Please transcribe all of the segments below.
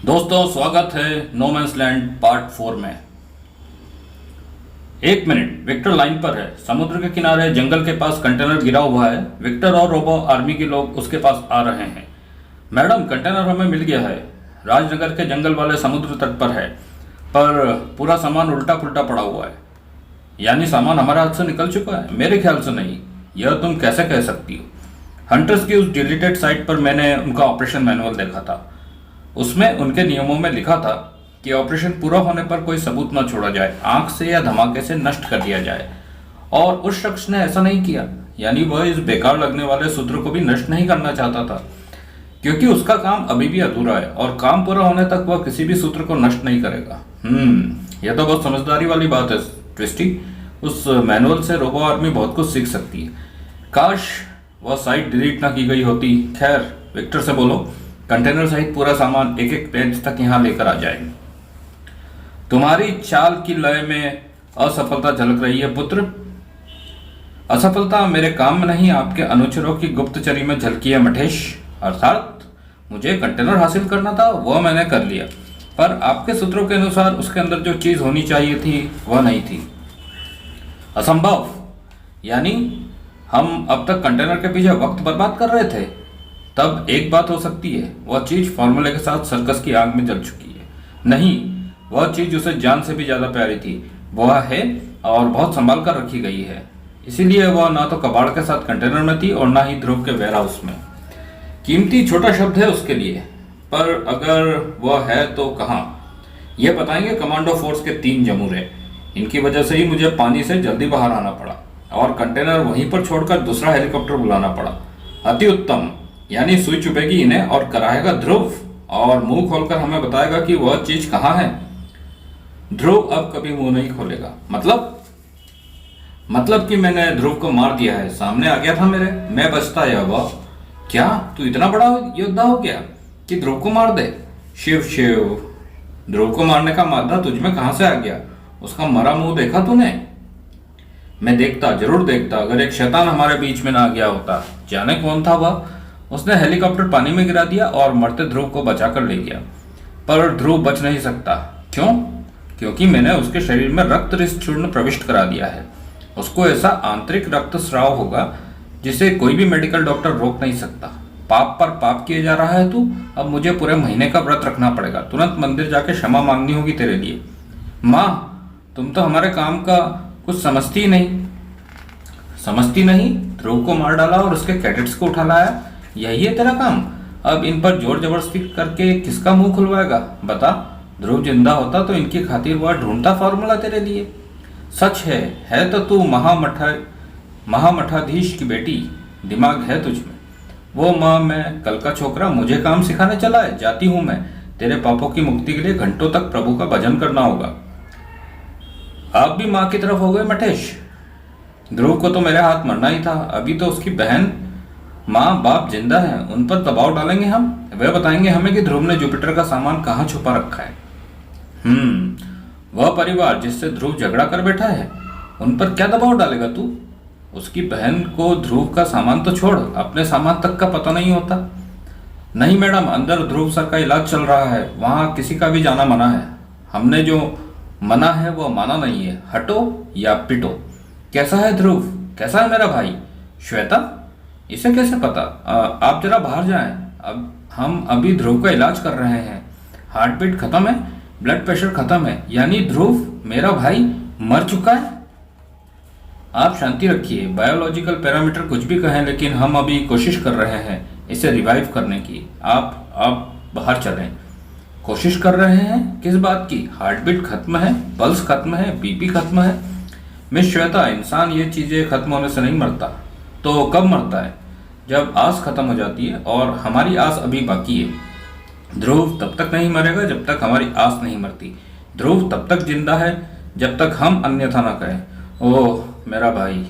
दोस्तों स्वागत है नो मैंस लैंड पार्ट 4 में। एक मिनट, विक्टर लाइन पर है। समुद्र के किनारे जंगल के पास कंटेनर गिरा हुआ है। विक्टर और रोबो आर्मी के लोग उसके पास आ रहे हैं। मैडम, कंटेनर हमें मिल गया है। राजनगर के जंगल वाले समुद्र तट पर है, पर पूरा सामान उल्टा पुल्टा पड़ा हुआ है। यानी सामान हमारे हाथ से निकल चुका है? मेरे ख्याल से नहीं। यह तुम कैसे कह सकती हो? हंटर्स की उस डिलीटेड साइट पर मैंने उनका ऑपरेशन मैनुअल देखा था। उसमें उनके नियमों में लिखा था कि ऑपरेशन पूरा होने पर कोई सबूत न छोड़ा जाए, आंख से या धमाके से नष्ट कर दिया जाए। और उस शख्स ने ऐसा नहीं किया। यानी वह इस बेकार लगने वाले सूत्र को भी नष्ट नहीं करना चाहता था, क्योंकि उसका काम अभी भी अधूरा है और काम पूरा होने तक वह किसी भी सूत्र को नष्ट नहीं करेगा। यह तो बहुत समझदारी वाली बात है ट्विस्टी। उस मैनुअल से रोबो आर्मी बहुत कुछ सीख सकती है। काश वह साइट डिलीट ना की गई होती। खैर, विक्टर से बोलो कंटेनर सहित पूरा सामान एक एक पेज तक यहाँ लेकर आ जाए। तुम्हारी चाल की लय में असफलता झलक रही है पुत्र। असफलता मेरे काम में नहीं, आपके अनुचरों की गुप्तचरी में झलकी है मठेश। अर्थात मुझे कंटेनर हासिल करना था, वह मैंने कर लिया, पर आपके सूत्रों के अनुसार उसके अंदर जो चीज होनी चाहिए थी वह नहीं थी। असंभव। यानी हम अब तक कंटेनर के पीछे वक्त बर्बाद कर रहे थे? तब एक बात हो सकती है, वह चीज फॉर्मूले के साथ सर्कस की आग में जल चुकी है। नहीं, वह चीज उसे जान से भी ज्यादा प्यारी थी। वह है और बहुत संभाल कर रखी गई है। इसीलिए वह ना तो कबाड़ के साथ कंटेनर में थी और ना ही ध्रुव के वेयर हाउस में। कीमती छोटा शब्द है उसके लिए, पर अगर वह है तो कहाँ? यह बताएंगे कमांडो फोर्स के 3 जमूरे। इनकी वजह से ही मुझे पानी से जल्दी बाहर आना पड़ा और कंटेनर वहीं पर छोड़कर दूसरा हेलीकॉप्टर बुलाना पड़ा। अति उत्तम। यानी सुई चुभेगी इन्हें और कराएगा ध्रुव, और मुंह खोलकर हमें बताएगा कि वह चीज कहाँ है। ध्रुव अब कभी मुंह नहीं खोलेगा। मतलब कि मैंने ध्रुव को मार दिया है, सामने आ गया था मेरे, मैं बचता है वह। क्या तू इतना बड़ा योद्धा हो गया कि ध्रुव को मार दे? शिव शिव, ध्रुव को मारने का मादा तुझ में कहां से आ गया? उसका मरा मुंह देखा तूने? मैं देखता, जरूर देखता, अगर एक शैतान हमारे बीच में ना आ गया होता। जाने कौन था वह। उसने हेलीकॉप्टर पानी में गिरा दिया और मरते ध्रुव को बचाकर ले गया। पर ध्रुव बच नहीं सकता। क्यों? क्योंकि मैंने उसके शरीर में रक्त रिस चूर्ण प्रविष्ट करा दिया है। उसको ऐसा आंतरिक रक्त स्राव होगा जिसे कोई भी मेडिकल डॉक्टर रोक नहीं सकता। पाप पर पाप किए जा रहा है तू। अब मुझे पूरे महीने का व्रत रखना पड़ेगा। तुरंत मंदिर जाके क्षमा मांगनी होगी तेरे लिए। माँ, तुम तो हमारे काम का कुछ समझती ही नहीं। समझती नहीं? ध्रुव को मार डाला और उसके कैडेट्स को उठा लाया, यही है तेरा काम? अब इन पर जोर जबरदस्ती करके किसका मुंह खुलवाएगा? बता, ध्रुव जिंदा होता तो इनकी खातिर वह ढूंढता फॉर्मूला तेरे लिए। सच है तो तू महामठाधीश की बेटी, दिमाग है तुझमें। वो माँ, मैं कल का छोकरा, मुझे काम सिखाने चला है। जाती हूं मैं। तेरे पापों की मुक्ति के लिए घंटों तक प्रभु का भजन करना होगा। आप भी माँ की तरफ हो गए मठेश। ध्रुव को तो मेरे हाथ मरना ही था। अभी तो उसकी बहन, माँ बाप जिंदा हैं, उन पर दबाव डालेंगे हम। वे बताएंगे हमें कि ध्रुव ने जुपिटर का सामान कहाँ छुपा रखा है। वह परिवार जिससे ध्रुव झगड़ा कर बैठा है, उन पर क्या दबाव डालेगा तू? उसकी बहन को ध्रुव का सामान तो छोड़, अपने सामान तक का पता नहीं होता। नहीं मैडम, अंदर ध्रुव सर का इलाज चल रहा है, वहां किसी का भी जाना मना है। हमने जो मना है वो माना नहीं है। हटो या पिटो। कैसा है ध्रुव? कैसा है मेरा भाई? श्वेता, इसे कैसे पता? आप जरा बाहर जाएं। अब हम अभी ध्रुव का इलाज कर रहे हैं। हार्ट बीट खत्म है, ब्लड प्रेशर खत्म है, यानी ध्रुव मेरा भाई मर चुका है। आप शांति रखिए। बायोलॉजिकल पैरामीटर कुछ भी कहें, लेकिन हम अभी कोशिश कर रहे हैं इसे रिवाइव करने की। आप बाहर चलें। कोशिश कर रहे हैं? किस बात की? हार्ट बीट खत्म है, पल्स खत्म है, बीपी खत्म है। मिस श्वेता, इंसान ये चीजें खत्म होने से नहीं मरता। तो कब मरता है? जब आस खत्म हो जाती है, और हमारी आस अभी बाकी है। ध्रुव तब तक नहीं मरेगा जब तक हमारी आस नहीं मरती। ध्रुव तब तक जिंदा है जब तक हम अन्यथा ना कहें। ओह मेरा भाई,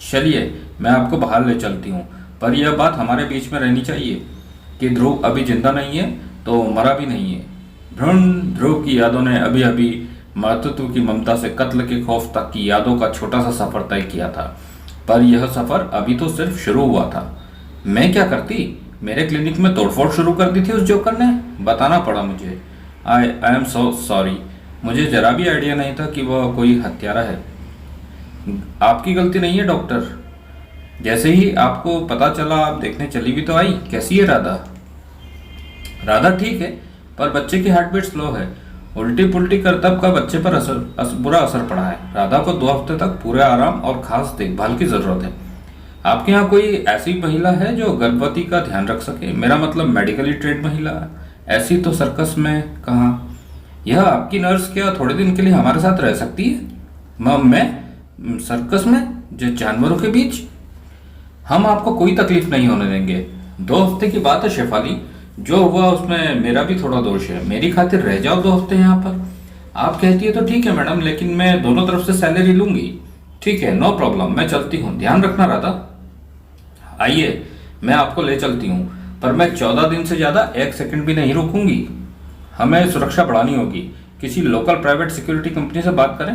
चलिए मैं आपको बाहर ले चलती हूँ, पर यह बात हमारे बीच में रहनी चाहिए कि ध्रुव अभी जिंदा नहीं है तो मरा भी नहीं है। ध्रुव की यादों ने अभी अभी मातृत्व की ममता से कत्ल के खौफ तक की यादों का छोटा सा सफर तय किया था, पर यह सफर अभी तो सिर्फ शुरू हुआ था। मैं क्या करती? मेरे क्लिनिक में तोड़फोड़ शुरू कर दी थी उस जोकर ने। बताना पड़ा मुझे। आई एम सो सॉरी, मुझे जरा भी आइडिया नहीं था कि वह कोई हत्यारा है। आपकी गलती नहीं है डॉक्टर। जैसे ही आपको पता चला आप देखने चली भी तो आई। कैसी है राधा? राधा ठीक है, पर बच्चे की हार्ट बीट स्लो है। उल्टी पुल्टी करतब का बच्चे पर बुरा असर पड़ा है। राधा को 2 हफ्ते तक पूरे आराम और खास देखभाल की जरूरत है। आपके यहाँ कोई ऐसी महिला है जो गर्भवती का ध्यान रख सके? मेरा मतलब मेडिकली ट्रेंड महिला। ऐसी तो सर्कस में कहाँ। यह आपकी नर्स क्या थोड़े दिन के लिए हमारे साथ रह सकती है? मैं सर्कस में जो जानवरों के बीच? हम आपको कोई तकलीफ नहीं होने देंगे। 2 हफ्ते की बात है शेफाली, जो हुआ उसमें मेरा भी थोड़ा दोष है। मेरी खातिर रह जाओ 2 हफ्ते यहाँ पर। आप कहती है तो ठीक है मैडम, लेकिन मैं दोनों तरफ से सैलरी लूंगी। ठीक है, नो प्रॉब्लम, मैं चलती हूँ। ध्यान रखना राधा। आइए, मैं आपको ले चलती हूँ, पर मैं 14 दिन से ज़्यादा 1 सेकंड भी नहीं रुकूंगी। हमें सुरक्षा बढ़ानी होगी। किसी लोकल प्राइवेट सिक्योरिटी कंपनी से बात करें?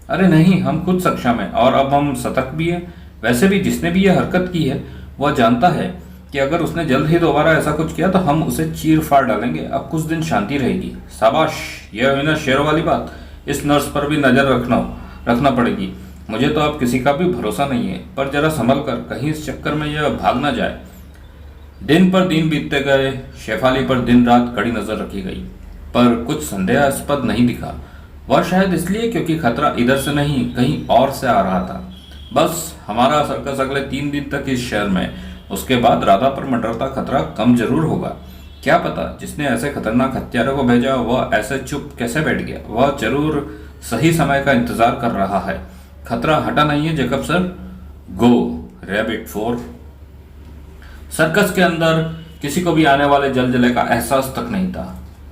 अरे नहीं, हम खुद सक्षम हैं और अब हम सतर्क भी हैं। वैसे भी जिसने भी यह हरकत की है वह जानता है कि अगर उसने जल्द ही दोबारा ऐसा कुछ किया तो हम उसे चीर फाड़ डालेंगे। अब कुछ दिन शांति रहेगी। शाबाश, यह हुई ना शेरों वाली बात। इस नर्स पर भी नजर रखना पड़ेगी। मुझे तो अब किसी का भी भरोसा नहीं है, पर जरा संभल कर, कहीं इस चक्कर में यह भाग ना जाए। दिन पर दिन बीतते गए। शेफाली पर दिन रात कड़ी नजर रखी गई, पर कुछ संदेहास्पद नहीं दिखा। वह शायद इसलिए क्योंकि खतरा इधर से नहीं कहीं और से आ रहा था। बस हमारा सर्कस अगले 3 दिन तक इस शहर में। उसके बाद राधा पर मंडरता खतरा कम जरूर होगा। क्या पता जिसने ऐसे खतरनाक हत्यारे को भेजा वह ऐसे चुप कैसे बैठ गया। वह जरूर सही समय का इंतजार कर रहा है। खतरा हटा नहीं है जेकब सर। गो रैबिट 4। सर्कस के अंदर किसी को भी आने वाले जलजले का एहसास तक नहीं था।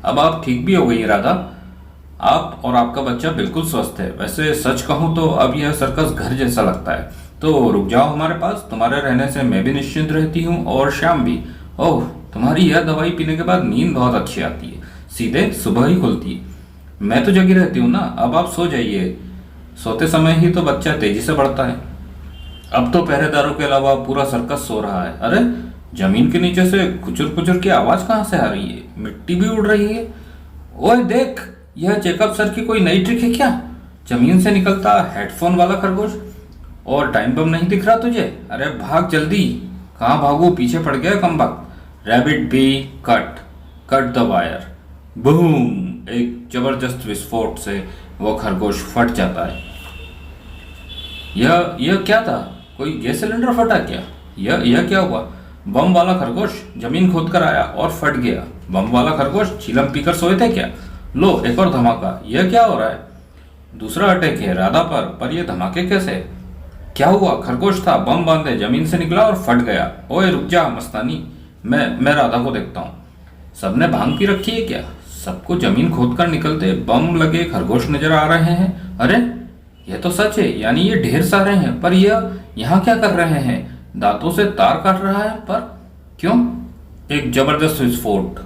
अब आप ठीक भी हो गई राधा। आप और आपका बच्चा बिल्कुल स्वस्थ है। वैसे सच कहूं तो अब यह सर्कस घर जैसा लगता है। तो रुक जाओ हमारे पास। तुम्हारे रहने से मैं भी निश्चिंत रहती हूँ और श्याम भी। ओह, तुम्हारी यह दवाई पीने के बाद नींद बहुत अच्छी आती है। सीधे सुबह ही खुलती है। मैं तो जगी रहती हूँ ना। अब आप सो जाइए। सोते समय ही तो बच्चा तेजी से बढ़ता है। अब तो पहरेदारों के अलावा पूरा सर्कस सो रहा है। अरे, जमीन के नीचे से खुचुर खुचुर की आवाज कहाँ से आ रही है? मिट्टी भी उड़ रही है। ओए देख, यह जेकब सर की कोई नई ट्रिक है क्या? जमीन से निकलता हेडफोन वाला खरगोश। और टाइम बम नहीं दिख रहा तुझे? अरे भाग जल्दी। कहाँ भागू, पीछे पड़ गया कमबख्त। Rabbit be cut the wire. Boom! एक जबरदस्त विस्फोट से वो खरगोश फट जाता है। यह क्या था? कोई गैस सिलेंडर फटा क्या? यह क्या हुआ? बम वाला खरगोश जमीन खोद कर आया और फट गया। बम वाला खरगोश चीलम पीकर सोए थे क्या? लो, एक और धमाका। यह क्या हो रहा है? दूसरा अटैक है राधा पर यह धमाके कैसे? क्या हुआ? खरगोश था, बम बांधे जमीन से निकला और फट गया। ओए रुक जा मस्तानी, मैं राधा को देखता हूँ। सबने भांग पी रखी है क्या? सबको जमीन खोद कर निकलते बम लगे खरगोश नजर आ रहे हैं। अरे, यह तो सच है। यानी ये ढेर सारे हैं, पर यह यहाँ क्या कर रहे हैं? दांतों से तार काट रहा है, पर क्यों? एक जबरदस्त विस्फोट।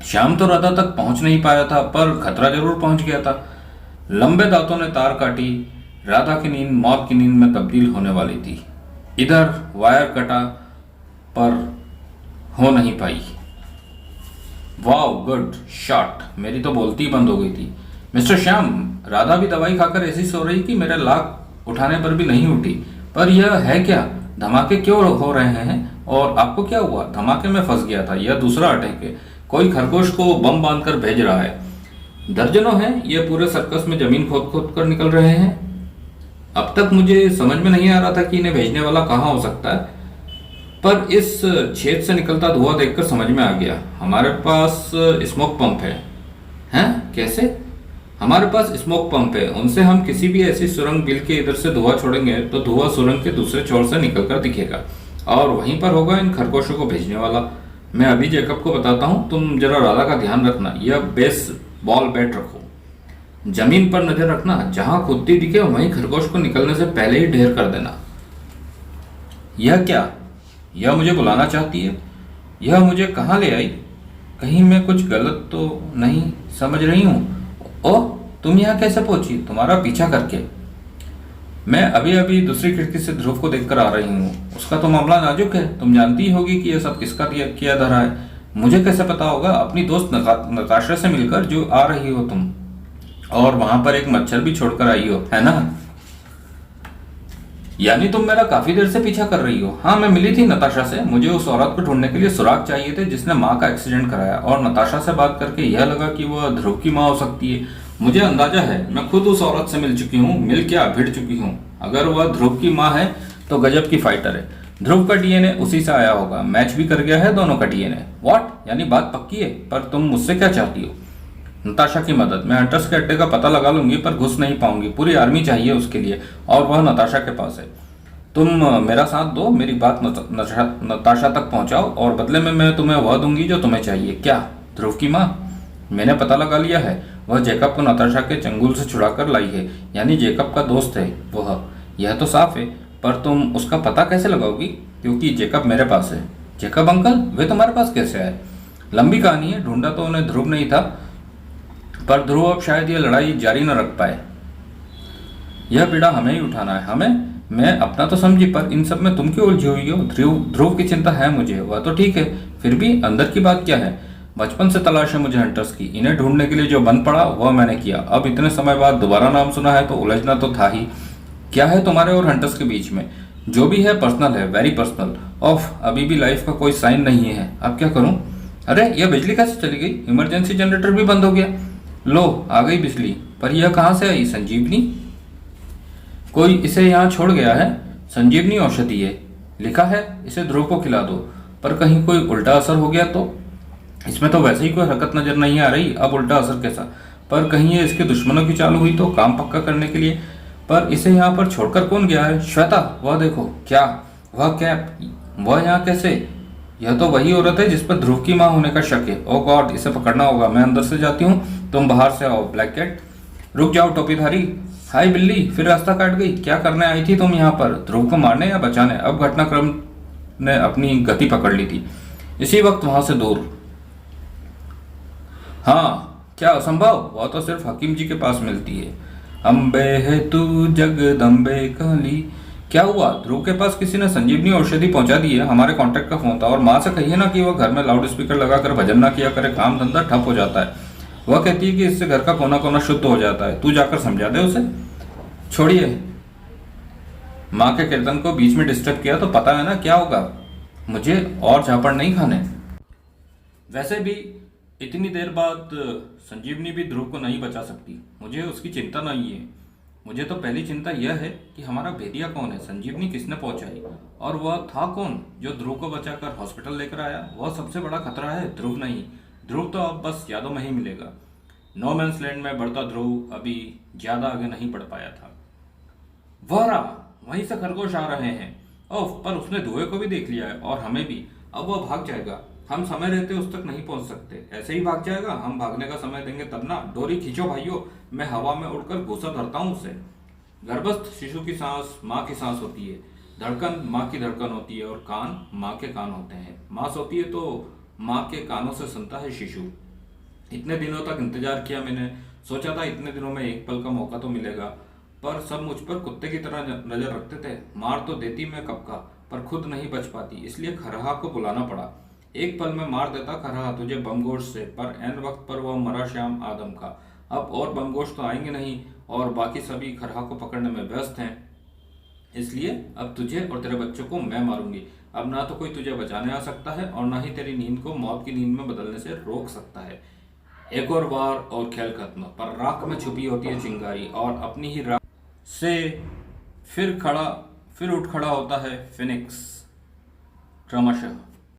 श्याम तो राधा तक पहुंच नहीं पाया था, पर खतरा जरूर पहुंच गया था। लंबे दांतों ने तार काटी। राधा की नींद मौत की नींद में तब्दील होने वाली थी। इधर वायर कटा, पर हो नहीं पाई। Wow, good shot. मेरी तो बोलती ही बंद हो गई थी। मिस्टर श्याम, राधा भी दवाई खाकर ऐसी सो रही कि मेरे लाख उठाने पर भी नहीं उठी। पर यह है क्या? धमाके क्यों हो रहे हैं? और आपको क्या हुआ? धमाके में फंस गया था। यह दूसरा अटैक है। कोई खरगोश को बम बांधकर भेज रहा है। दर्जनों हैं। ये पूरे सर्कस में जमीन खोद खोद कर निकल रहे हैं। अब तक मुझे समझ में नहीं आ रहा था कि इन्हें भेजने वाला कहाँ हो सकता है, पर इस छेद से निकलता धुआं देखकर समझ में आ गया। हमारे पास स्मोक पंप है। हैं? कैसे? हमारे पास स्मोक पंप है। उनसे हम किसी भी ऐसी सुरंग बिल के इधर से धुआं छोड़ेंगे तो धुआं सुरंग के दूसरे छोर से निकलकर दिखेगा और वहीं पर होगा इन खरगोशों को भेजने वाला। मैं अभी जेकब को बताता हूँ, तुम जरा राधा का ध्यान रखना। यह बेस बॉल बैट रखो। जमीन पर नजर रखना। जहां खुदती दिखे वहीं खरगोश को निकलने से पहले ही ढेर कर देना। यह क्या? यह मुझे बुलाना चाहती है? यह मुझे कहाँ ले आई? कहीं मैं कुछ गलत तो नहीं समझ रही हूँ? ओह, तुम यहाँ कैसे पहुंची? तुम्हारा पीछा करके। मैं अभी अभी दूसरी खिड़की से ध्रुव को देखकर आ रही हूँ। उसका तो मामला नाजुक है। तुम जानती होगी कि यह सब किसका किया धरा है। मुझे कैसे पता होगा? अपनी दोस्त नताशा से मिलकर जो आ रही हो तुम, और वहां पर एक मच्छर भी छोड़कर आई हो, है ना? यानी तुम मेरा काफी देर से पीछा कर रही हो। हाँ, मैं मिली थी नताशा से। मुझे उस औरत को ढूंढने के लिए सुराग चाहिए थे जिसने माँ का एक्सीडेंट कराया, और नताशा से बात करके यह लगा कि वह ध्रुव की माँ हो सकती है। मुझे अंदाजा है, मैं खुद उस औरत से मिल चुकी हूँ, मिल के भिड़ चुकी हूँ। अगर वह ध्रुव की माँ है तो गजब की फाइटर है। ध्रुव का डीएनए उसी से आया होगा, मैच भी कर गया है दोनों का डीएनए। व्हाट? यानी बात पक्की है? पर तुम मुझसे क्या चाहती हो? नताशा की मदद। मैं हंटर्स के अड्डे का पता लगा लूंगी, पर घुस नहीं पाऊंगी। पूरी आर्मी चाहिए उसके लिए, और वह नताशा के पास है। तुम मेरा साथ दो, मेरी बात नताशा तक पहुंचाओ, और बदले में मैं तुम्हें वह दूंगी जो तुम्हें चाहिए। क्या? ध्रुव की माँ? मैंने पता लगा लिया है, वह जेकब को नताशा के चंगुल से छुड़ाकर लाई है। यानी जेकब का दोस्त है वह। यह तो साफ है, पर तुम उसका पता कैसे लगाओगी? क्योंकि जेकब मेरे पास है। Jacob uncle? वे तुम्हारे पास कैसे आए? लंबी कहानी है। ढूंढा तो उन्हें ध्रुव नहीं था, पर ध्रुव अब शायद यह लड़ाई जारी न रख पाए। यह पीड़ा हमें ही उठाना है। हमें? मैं अपना तो समझी, पर इन सब में तुम क्यों उलझी हुई हो? ध्रुव की चिंता है मुझे, वह तो ठीक है, फिर भी अंदर की बात क्या है? बचपन से तलाश है मुझे हंटर्स की। इन्हें ढूंढने के लिए जो बन पड़ा वह मैंने किया। अब इतने समय बाद दोबारा नाम सुना है तो उलझना तो था ही। क्या है तुम्हारे और हंटर्स के बीच में? जो भी है पर्सनल है, वेरी पर्सनल। ऑफ, अभी भी लाइफ का कोई साइन नहीं है। अब क्या करूं? अरे, यह बिजली कैसे चली गई? इमरजेंसी जनरेटर भी बंद हो गया। लो, आ गई बिजली। पर यह कहां से आई? संजीवनी? कोई इसे यहाँ छोड़ गया है। संजीवनी औषधि है, लिखा है इसे ध्रुव को खिला दो। पर कहीं कोई उल्टा असर हो गया तो? इसमें तो वैसे ही कोई हरकत नजर नहीं आ रही, अब उल्टा असर कैसा? पर कहीं ये इसके दुश्मनों की चालू हुई तो, काम पक्का करने के लिए। पर इसे यहाँ पर छोड़कर कौन गया है? श्वेता, वह देखो। क्या? वह कैप, वह यहाँ कैसे? यह तो वही औरत है जिस पर ध्रुव की माँ होने का शक है। ओ गॉड, इसे पकड़ना होगा। मैं अंदर से जाती हूँ, तुम बाहर से आओ। Black cat? रुक जाओ टोपीधारी। हाय बिल्ली, फिर रास्ता काट गई। क्या करने आई थी तुम यहाँ पर? ध्रुव को मारने या बचाने? अब घटनाक्रम ने अपनी गति पकड़ ली थी। इसी वक्त वहां से दूर। हाँ, क्या असंभव? वह तो सिर्फ हकीम जी के पास मिलती है। अम्बे है तू जगदम्बे काली। क्या हुआ? ध्रुव के पास किसी ने संजीवनी औषधि पहुंचा दी है। हमारे कांटेक्ट का फोन था, और माँ से कहिए ना कि वह घर में लाउड स्पीकर लगाकर भजन ना किया करे, काम धंधा ठप हो जाता है। वह कहती है कि इससे घर का कोना कोना शुद्ध हो जाता है। तू जाकर समझा दे उसे। छोड़िए, माँ के कीर्तन को बीच में डिस्टर्ब किया तो पता है ना क्या होगा। मुझे और झापड़ नहीं खाने। वैसे भी इतनी देर बाद संजीवनी भी ध्रुव को नहीं बचा सकती। मुझे उसकी चिंता नहीं है। मुझे तो पहली चिंता यह है कि हमारा भेदिया कौन है? संजीवनी किसने पहुंचाई? और वह था कौन जो ध्रुव को बचाकर हॉस्पिटल लेकर आया? वह सबसे बड़ा खतरा है, ध्रुव नहीं। ध्रुव तो अब बस यादों में ही मिलेगा। नो मैंस लैंड में बढ़ता ध्रुव अभी ज्यादा आगे नहीं बढ़ पाया था। वह रहा, वहीं से खरगोश आ रहे हैं। ओह, पर उसने धुएं को भी देख लिया है, और हमें भी। अब वह भाग जाएगा। हम समय रहते उस तक नहीं पहुंच सकते। ऐसे ही भाग जाएगा। हम भागने का समय देंगे तब ना। डोरी खींचो भाइयों, मैं हवा में उड़कर घूसा धरता हूं उसे। गर्भस्थ शिशु की सांस माँ की सांस होती है, धड़कन माँ की धड़कन होती है, और कान माँ के कान होते हैं। माँ सोती है तो माँ के कानों से सुनता है शिशु। इतने दिनों तक इंतजार किया मैंने, सोचा था इतने दिनों में एक पल का मौका तो मिलेगा, पर सब मुझ पर कुत्ते की तरह नजर रखते थे। मार तो देती मैं कब का, पर खुद नहीं बच पाती, इसलिए खरहा को बुलाना पड़ा। एक पल में मार देता खरहा तुझे बमगोश से, पर एन वक्त पर वह मरा श्याम आदम का। अब और बमगोश तो आएंगे नहीं, और बाकी सभी खरहा को पकड़ने में व्यस्त हैं। इसलिए अब तुझे और तेरे बच्चों को मैं मारूंगी। अब ना तो कोई तुझे बचाने आ सकता है, और ना ही तेरी नींद को मौत की नींद में बदलने से रोक सकता है। एक और वार और खेल खत्म। पर राख में छुपी होती है चिंगारी, और अपनी ही राख से फिर उठ खड़ा होता है फिनिक्स क्रमशः।